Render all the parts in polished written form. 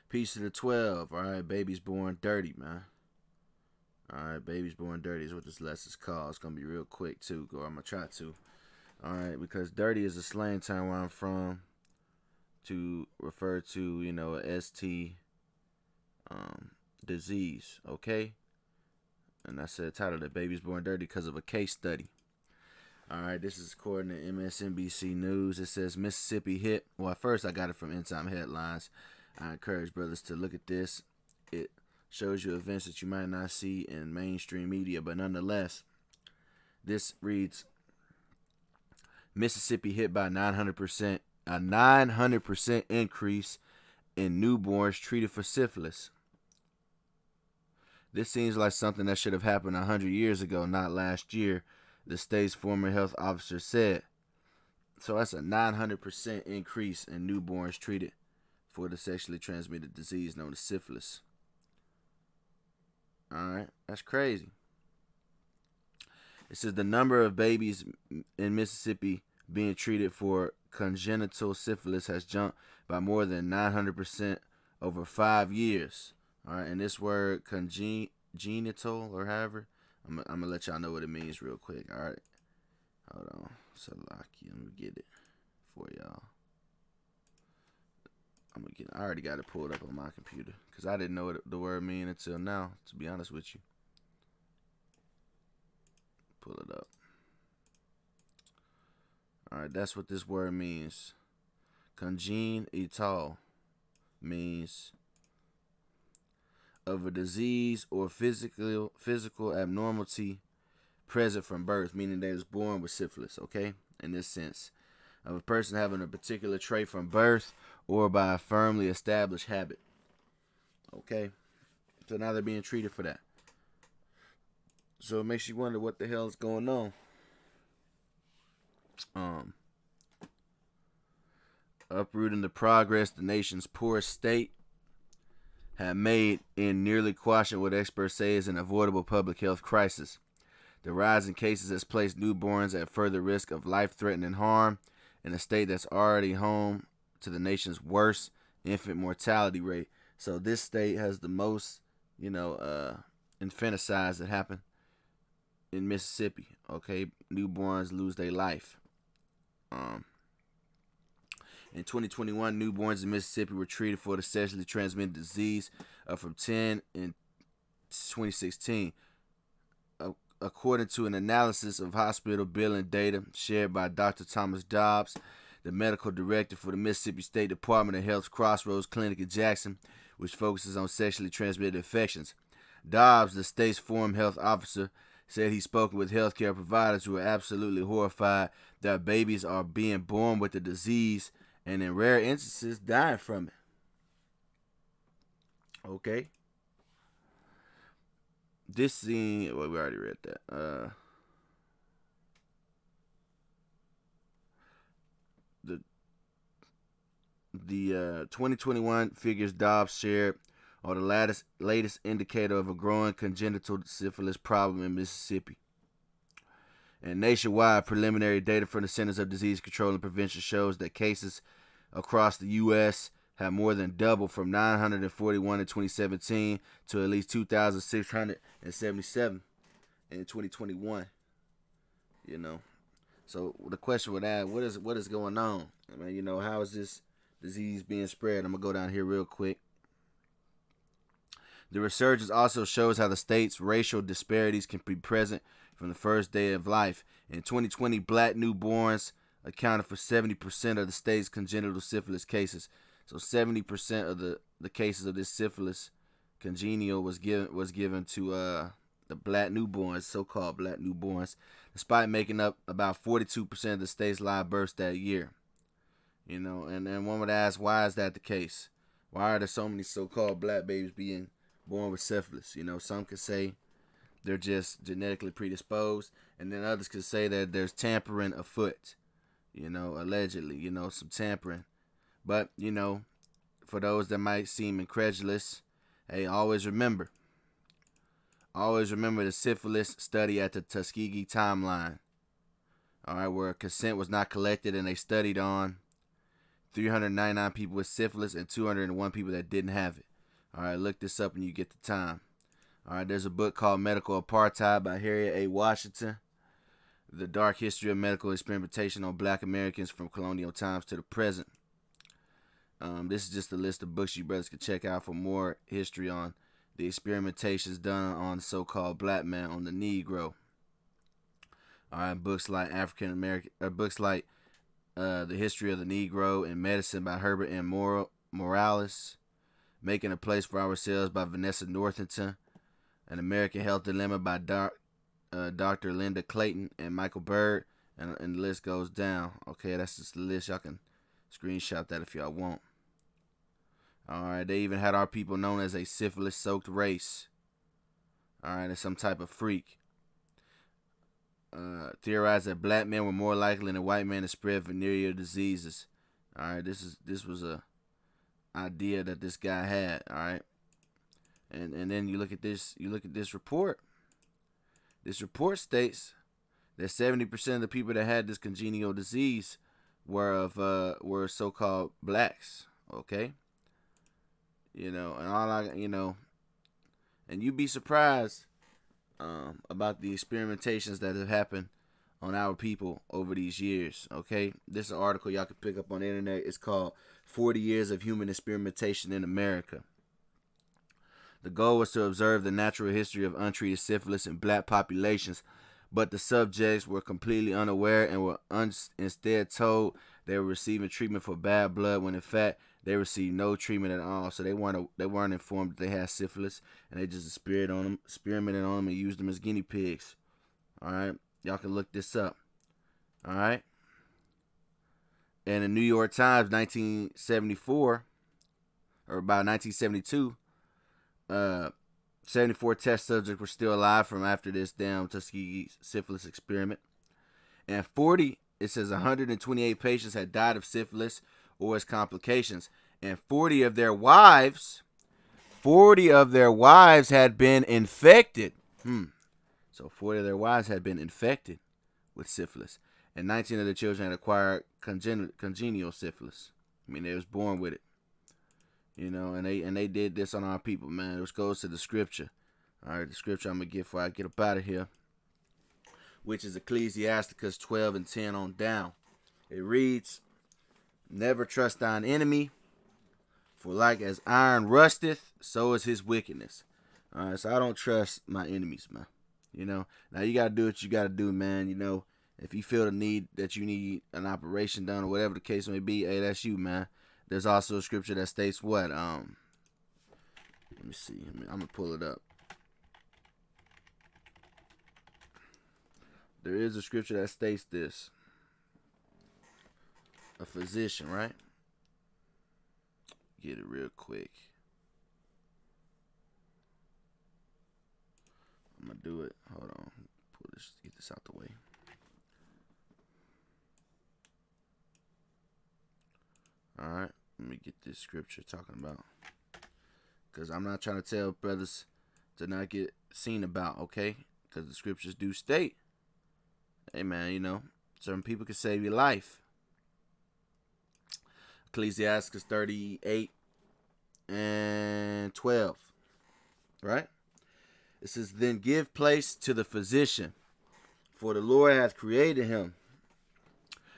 Peace to the 12. All right, babies born dirty, man. All right, babies born dirty is what this lesson's called. It's gonna be real quick too, or I'm gonna try to. All right, because dirty is a slang term where I'm from to refer to a ST disease. Okay, and I said title that babies born dirty because of a case study. All right, this is according to MSNBC News. It says Mississippi hit. Well, at first I got it from End Time Headlines. I encourage brothers to look at this. It shows you events that you might not see in mainstream media, but nonetheless, this reads Mississippi hit by 900%, a 900% increase in newborns treated for syphilis. This seems like something that should have happened 100 years ago, not last year, the state's former health officer said. So that's a 900% increase in newborns treated for the sexually transmitted disease known as syphilis. Alright, that's crazy. It says the number of babies in Mississippi being treated for congenital syphilis has jumped by more than 900% over 5 years. Alright, and this word congenital or however, I'm gonna let y'all know what it means real quick. Alright, hold on. Salaki, let me get it for y'all. I already got it pulled up on my computer because I didn't know what the word mean until now, to be honest with you. Pull it up. Alright, that's what this word means. Congenital means of a disease or physical abnormality present from birth, meaning they was born with syphilis, okay? In this sense, of a person having a particular trait from birth or by a firmly established habit. Okay? So now they're being treated for that. So it makes you wonder what the hell is going on. Uprooting the progress the nation's poorest state have made in nearly quashing what experts say is an avoidable public health crisis. The rise in cases has placed newborns at further risk of life-threatening harm in a state that's already home to the nation's worst infant mortality rate. So this state has the most, infanticides that happen in Mississippi. Okay, newborns lose their life. In 2021, newborns in Mississippi were treated for the sexually transmitted disease, up from 10 in 2016. According to an analysis of hospital billing data shared by Dr. Thomas Dobbs, the medical director for the Mississippi State Department of Health's Crossroads Clinic in Jackson, which focuses on sexually transmitted infections. Dobbs, the state's former health officer, said he's spoken with healthcare providers who are absolutely horrified that babies are being born with the disease and in rare instances dying from it. Okay. This scene, well, we already read that. The 2021 figures Dobbs shared are the latest indicator of a growing congenital syphilis problem in Mississippi. And nationwide preliminary data from the Centers of Disease Control and Prevention shows that cases across the U.S. have more than doubled from 941 in 2017 to at least 2,677 in 2021. So the question would add, what is going on? I mean, how is this disease being spread? I'm gonna go down here real quick. The resurgence also shows how the state's racial disparities can be present from the first day of life. In 2020, black newborns accounted for 70% of the state's congenital syphilis cases. So 70% of the cases of this syphilis congenial was given to the black newborns, so-called black newborns, despite making up about 42% of the state's live births that year. And then one would ask, why is that the case? Why are there so many so-called black babies being born with syphilis? Some could say they're just genetically predisposed, and then others could say that there's tampering afoot, allegedly, some tampering. But, for those that might seem incredulous, hey, always remember the syphilis study at the Tuskegee timeline, all right, where consent was not collected and they studied on 399 people with syphilis, and 201 people that didn't have it. All right, look this up when you get the time. All right, there's a book called Medical Apartheid by Harriet A. Washington. The Dark History of Medical Experimentation on Black Americans from Colonial Times to the Present. This is just a list of books you brothers can check out for more history on the experimentations done on the so-called black man, on the Negro. All right, books like African American, books like The History of the Negro and Medicine by Herbert M. Morales, Making a Place for Ourselves by Vanessa Northington, An American Health Dilemma by Dr. Linda Clayton and Michael Bird, and the list goes down. Okay, that's just the list. Y'all can screenshot that if y'all want. Alright, they even had our people known as a syphilis-soaked race. Alright, it's some type of freak. Theorized that black men were more likely than white men to spread venereal diseases. Alright, this was a idea that this guy had. Alright, and then you look at this report. This report states that 70% of the people that had this congenital disease were so-called blacks. Okay. And you'd be surprised about the experimentations that have happened on our people over these years. Okay, this is an article y'all can pick up on the internet. It's called 40 Years of Human Experimentation in America. The goal was to observe the natural history of untreated syphilis in black populations, but the subjects were completely unaware and were instead told they were receiving treatment for bad blood, when in fact they received no treatment at all. So they weren't informed that they had syphilis, and they just experimented on them and used them as guinea pigs. All right, y'all can look this up. All right, and the New York Times, 1974, or about 1972, 74 test subjects were still alive from after this damn Tuskegee syphilis experiment, and 128 patients had died of syphilis or its complications, and 40 of their wives had been infected. So 40 of their wives had been infected with syphilis, and 19 of the children had acquired congenital syphilis. I mean, they was born with it. And they did this on our people, man. Which goes to the scripture. All right, the scripture I'm gonna get before I get up out of here, which is Ecclesiasticus 12:10 on down. It reads, "Never trust thine enemy, for like as iron rusteth, so is his wickedness." All right, so I don't trust my enemies, man. Now you gotta do what you gotta do, man. If you feel the need that you need an operation done or whatever the case may be, hey, that's you, man. There's also a scripture that states what? Let me see. I'm gonna pull it up. There is a scripture that states this. A physician, right? Get it real quick. I'm gonna do it. Hold on. Get this out the way. All right. Let me get this scripture talking about. Because I'm not trying to tell brothers to not get seen about, okay? Because the scriptures do state, hey, man, certain people can save your life. Ecclesiasticus 38:12. Right? It says, "Then give place to the physician, for the Lord hath created him.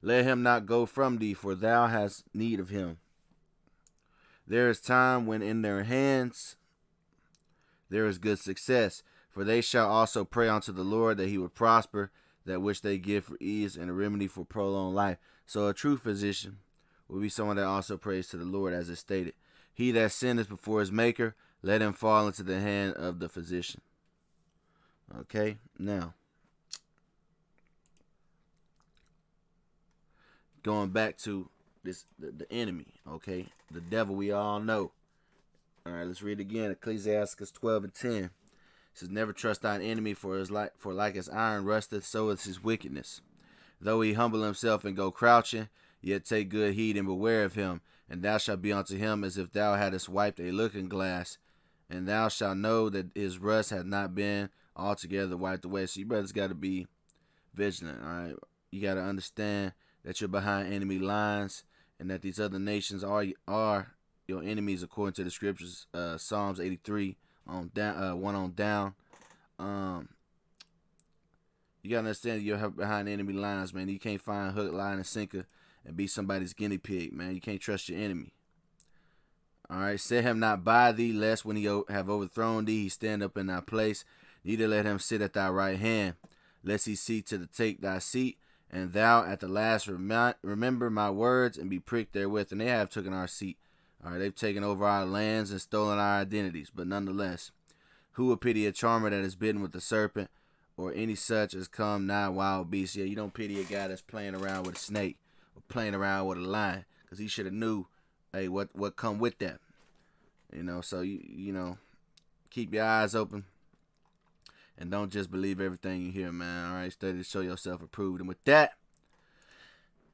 Let him not go from thee, for thou hast need of him. There is time when in their hands there is good success, for they shall also pray unto the Lord that he would prosper that which they give for ease and a remedy for prolonged life." So a true physician will be someone that also prays to the Lord, as it stated. "He that sinneth before his maker, let him fall into the hand of the physician." Okay, now, going back to this, the enemy, okay? The devil we all know. All right, let's read it again. Ecclesiasticus 12:10. It says, "Never trust thine enemy, for like as iron rusteth, so is his wickedness. Though he humble himself and go crouching, yet take good heed and beware of him. And thou shalt be unto him as if thou hadst wiped a looking glass, and thou shalt know that his rust hath not been altogether wiped away." So you brothers got to be vigilant, all right? You got to understand that you're behind enemy lines, and that these other nations are your enemies according to the scriptures. Psalms 83 on down, 1 on down. You gotta understand you're behind enemy lines, man. You can't find hook, line, and sinker and be somebody's guinea pig, man. You can't trust your enemy. All right, set him not by thee, lest when he have overthrown thee, he stand up in thy place. Neither let him sit at thy right hand, lest he seek to take thy seat. And thou at the last remember my words and be pricked therewith. And they have taken our seat. All right, they've taken over our lands and stolen our identities. But nonetheless, who will pity a charmer that is bitten with the serpent, or any such as come nigh wild beasts? Yeah, you don't pity a guy that's playing around with a snake or playing around with a lion, because he should have knew, hey, what come with that. You know, so you know, keep your eyes open. And don't just believe everything you hear, man. All right, study to show yourself approved. And with that,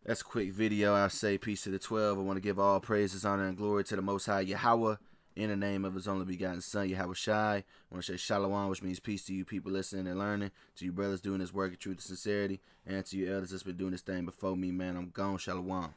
that's a quick video. I say peace to the 12. I want to give all praises, honor, and glory to the Most High Yahawah, in the name of His only begotten Son, yahawashi. I want to say shalom, which means peace to you people listening and learning, to you brothers doing this work in truth and sincerity, and to you elders that's been doing this thing before me, man. I'm gone. Shalom.